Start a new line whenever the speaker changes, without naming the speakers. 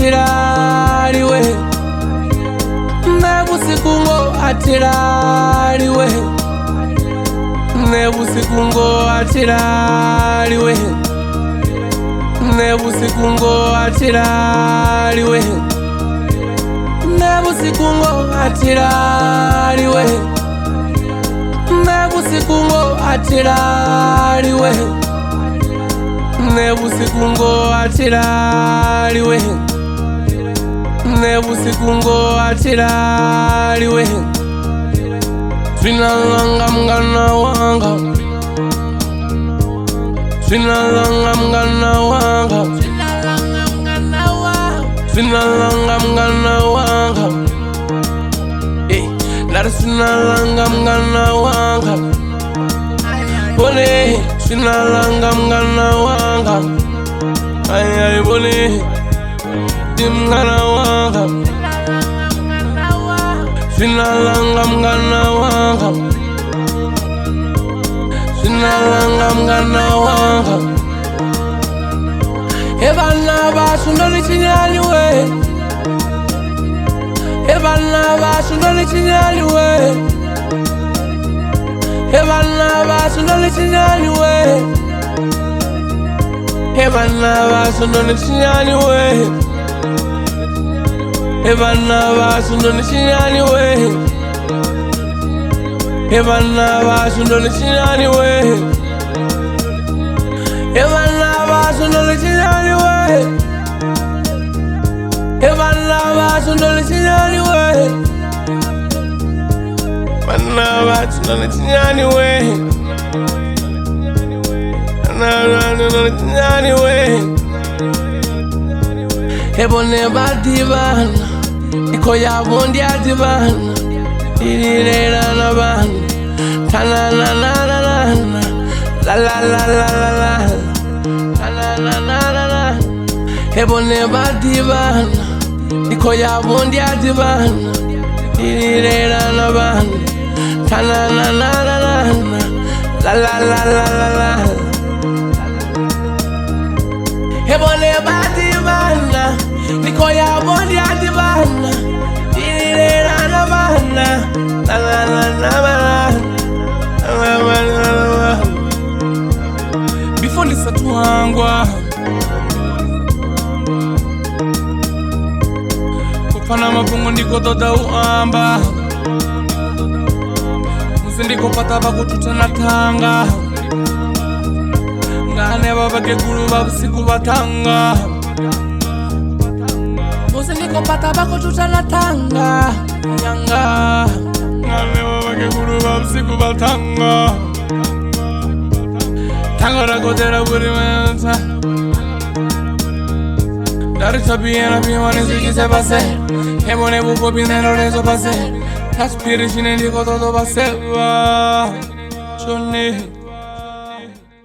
atiraliwe, nebusikungo atiraliwe, nebusikungo atiraliwe, nebusikungo atiraliwe, nebusikungo atiraliwe, nebusikungo atiraliwe, nebusikungo atiraliwe, nebusikungo atiraliwe. Swinalanga mngana wanga, swinalanga mngana wanga, swinalanga mngana wanga, nari swinalanga mngana wanga, bone swinalanga mngana wanga, ay bone dimngana wanga, swinalanga mngana wanga, swinalanga mngana wanga. Ebana basundoli chinyaliwe, ebana basundoli chinyaliwe, ebana basundoli chinyaliwe, ebana basundoli chinyaliwe, ebana basundoli chinyaliwe, ebana basundoli chinyaliwe, ebana basundoli chinyaliwe, ebana basundoli chinyaliwe, ebana basundoli chinyaliwe, ebone badibana iko yabundi adibana irirera nabana tanana la la la la la tanana ebone badibana iko yabundi adibana irirera nabana tanana la la la la. Ebone badibana niko yabundi adibana irirera nabana before lisatuangwa kupana mapungu ndiko toda uamba musi ndiko pata bakututana tanga ngane babake guru babusiku batanga musi ndiko pata bakututana tanga nyanga ngane babake guru babusiku batanga tangara kodera buri mensa dari sabiena biwane ziki se pase ebone buko binero rezo pase aspirishine ndiko todo pase wa chone